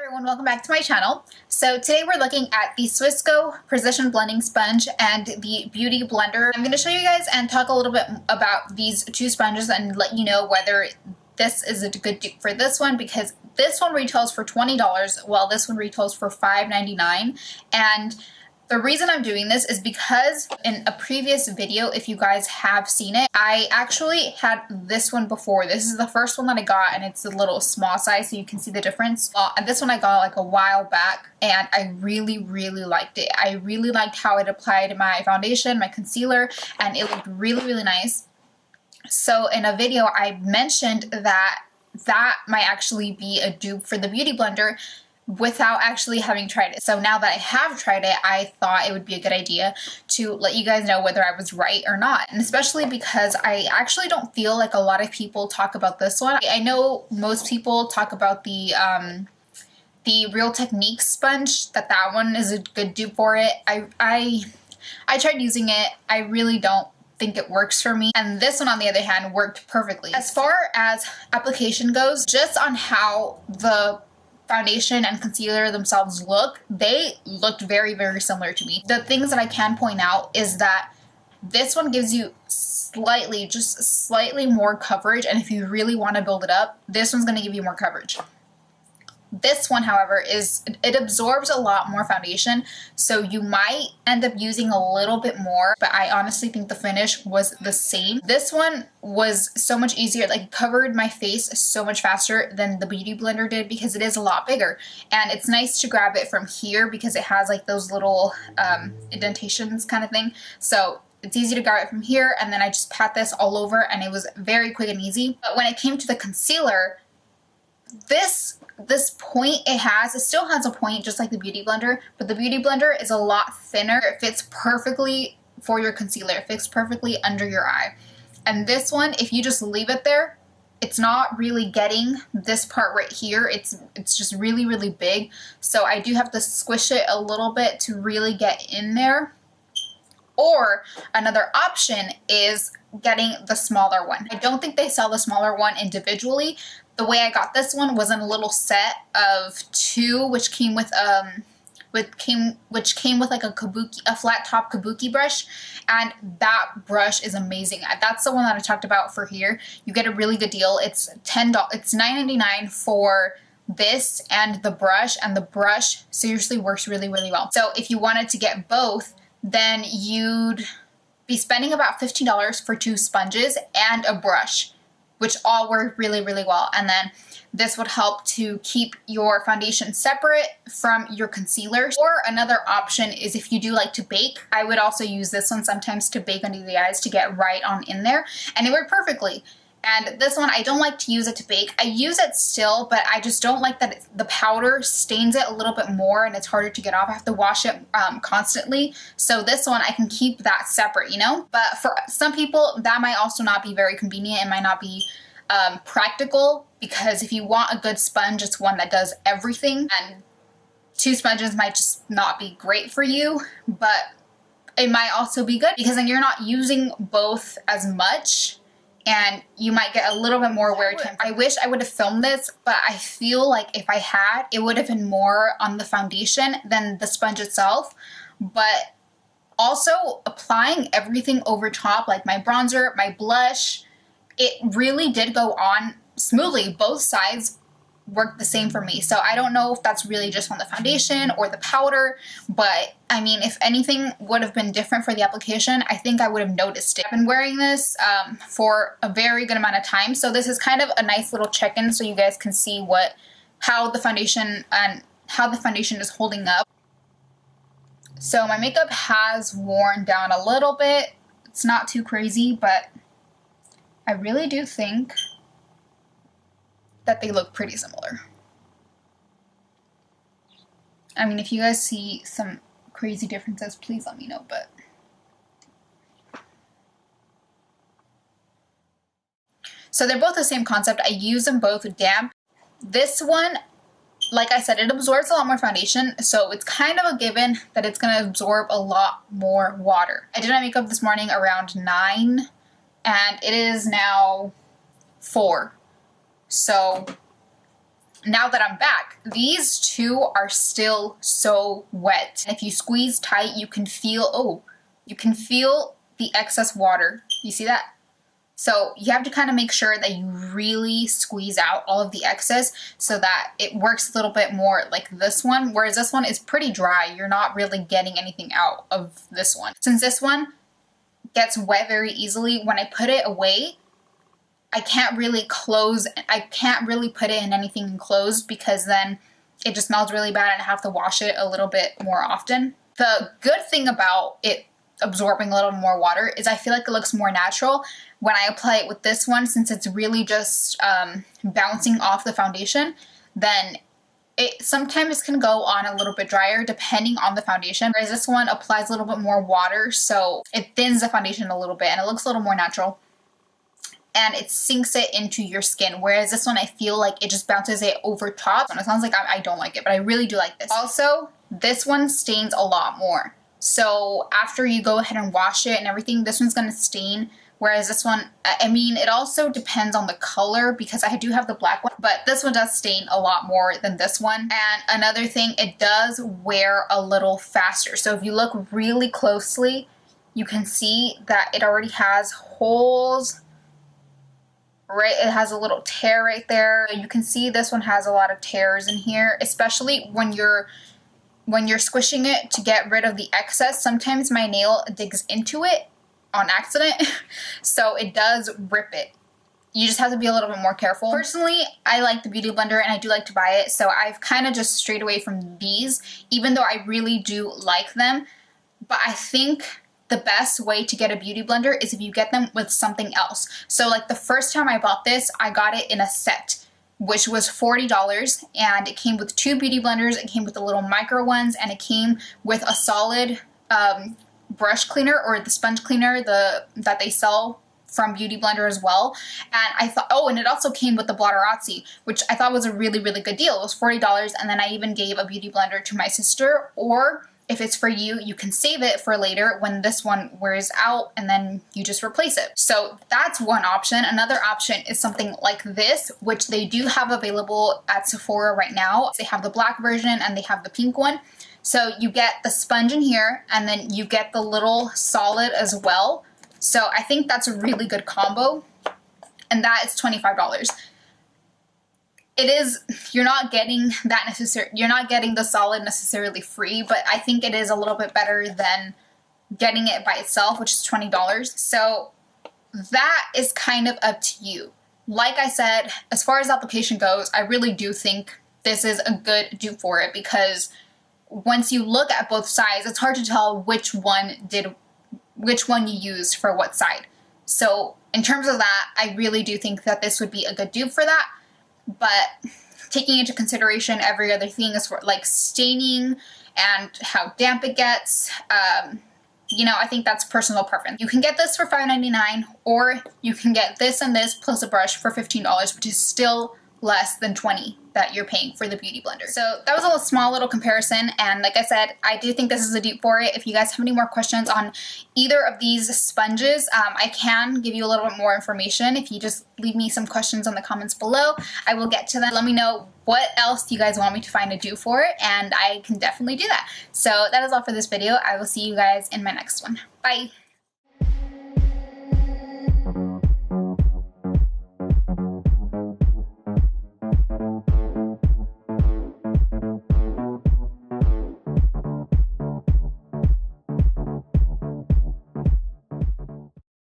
Everyone, welcome back to my channel. So today we're looking at the Swissco Precision Blending Sponge and the Beauty Blender. I'm going to show you guys and talk a little bit about these two sponges and let you know whether this is a good dupe for this one, because this one retails for $20 while this one retails for $5.99. And the reason I'm doing this is because in a previous video, if you guys have seen it, I actually had this one before. This is the first one that I got, and it's a little small size, so you can see the difference. And this one I got like a while back, and I really liked it. I really liked how it applied my foundation, my concealer, and it looked really nice. So in a video, I mentioned that might actually be a dupe for the Beauty Blender without actually having tried it. So now that I have tried it, I thought it would be a good idea to let you guys know whether I was right or not. And especially because I actually don't feel like a lot of people talk about this one. I know most people talk about the Real Techniques sponge, that one is a good dupe for it. I tried using it. I really don't think it works for me, and this one on the other hand worked perfectly. As far as application goes, just on how the foundation and concealer themselves look, they looked very similar to me. The things that I can point out is that this one gives you just slightly more coverage, and if you really want to build it up, this one's going to give you more coverage. This one, however, it absorbs a lot more foundation, so you might end up using a little bit more, but I honestly think the finish was the same. This one was so much easier, like covered my face so much faster than the Beauty Blender did because it is a lot bigger. And it's nice to grab it from here because it has like those little indentations kind of thing. So it's easy to grab it from here, and then I just pat this all over, and it was very quick and easy. But when it came to the concealer, this point it still has a point just like the Beauty Blender, but the Beauty Blender is a lot thinner. It fits perfectly for your concealer. It fits perfectly under your eye. And this one, if you just leave it there, it's not really getting this part right here. It's just really big. So I do have to squish it a little bit to really get in there. Or another option is getting the smaller one. I don't think they sell the smaller one individually. The way I got this one was in a little set of two, which came with like a flat top kabuki brush, and that brush is amazing. That's the one that I talked about for here. You get a really good deal. It's $10. It's $9.99 for this and the brush seriously works really well. So if you wanted to get both, then you'd be spending about $15 for two sponges and a brush, which all work really well. And then this would help to keep your foundation separate from your concealer. Or another option is if you do like to bake, I would also use this one sometimes to bake under the eyes to get right on in there, and it worked perfectly. And this one, I don't like to use it to bake. I use it still, but I just don't like that the powder stains it a little bit more and it's harder to get off. I have to wash it constantly. So this one, I can keep that separate, you know? But for some people, that might also not be very convenient. It might not be practical, because if you want a good sponge, it's one that does everything. And two sponges might just not be great for you, but it might also be good because then you're not using both as much, and you might get a little bit more wear time. I wish I would have filmed this, but I feel like if I had, it would have been more on the foundation than the sponge itself. But also applying everything over top, like my bronzer, my blush, it really did go on smoothly. Both sides worked the same for me. So I don't know if that's really just on the foundation or the powder, but I mean, if anything would have been different for the application, I think I would have noticed it. I've been wearing this for a very good amount of time, so this is kind of a nice little check-in so you guys can see how the foundation is holding up. So my makeup has worn down a little bit. It's not too crazy, but I really do think that they look pretty similar. I mean, if you guys see some crazy differences, please let me know, but so they're both the same concept. I use them both damp. This one, like I said, it absorbs a lot more foundation, so it's kind of a given that it's going to absorb a lot more water. I did my makeup this morning around 9, and it is now 4. So now that I'm back, these two are still so wet. And if you squeeze tight, you can feel, the excess water. You see that? So you have to kind of make sure that you really squeeze out all of the excess so that it works a little bit more like this one, whereas this one is pretty dry. You're not really getting anything out of this one. Since this one gets wet very easily, when I put it away, I can't really put it in anything enclosed because then it just smells really bad and I have to wash it a little bit more often. The good thing about it absorbing a little more water is I feel like it looks more natural when I apply it with this one, since it's really just bouncing off the foundation. Then it sometimes can go on a little bit drier depending on the foundation, whereas this one applies a little bit more water, so it thins the foundation a little bit and it looks a little more natural and it sinks it into your skin, whereas this one I feel like it just bounces it over top. And it sounds like I don't like it, but I really do like this. Also, this one stains a lot more. So after you go ahead and wash it and everything, this one's going to stain, whereas this one, I mean, it also depends on the color because I do have the black one, but this one does stain a lot more than this one. And another thing, it does wear a little faster. So if you look really closely, you can see that it already has holes, right? It has a little tear right there. You can see this one has a lot of tears in here, especially when you're squishing it to get rid of the excess. Sometimes my nail digs into it on accident, so it does rip it. You just have to be a little bit more careful. Personally, I like the Beauty Blender and I do like to buy it, so I've kind of just strayed away from these, even though I really do like them. But I think the best way to get a Beauty Blender is if you get them with something else. So like the first time I bought this, I got it in a set, which was $40, and it came with 2 Beauty Blenders, it came with the little micro ones, and it came with a solid brush cleaner, or the sponge cleaner that they sell from Beauty Blender as well. And I thought, and it also came with the Blotterazzi, which I thought was a really, really good deal. It was $40, and then I even gave a Beauty Blender to my sister, or if it's for you, you can save it for later when this one wears out and then you just replace it. So that's one option. Another option is something like this, which they do have available at Sephora right now. They have the black version and they have the pink one. So you get the sponge in here and then you get the little solid as well. So I think that's a really good combo, and that is $25. It is, you're not getting the solid necessarily free, but I think it is a little bit better than getting it by itself, which is $20. So that is kind of up to you. Like I said, as far as application goes, I really do think this is a good dupe for it, because once you look at both sides, it's hard to tell which one you used for what side. So in terms of that, I really do think that this would be a good dupe for that. But taking into consideration every other thing as for like staining and how damp it gets, you know, I think that's personal preference. You can get this for $5.99, or you can get this and this plus a brush for $15, which is still less than $20 that you're paying for the Beauty Blender. So that was a small little comparison, and like I said, I do think this is a dupe for it. If you guys have any more questions on either of these sponges, I can give you a little bit more information. If you just leave me some questions in the comments below, I will get to them. Let me know what else you guys want me to find a dupe for it, and I can definitely do that. So that is all for this video. I will see you guys in my next one. Bye!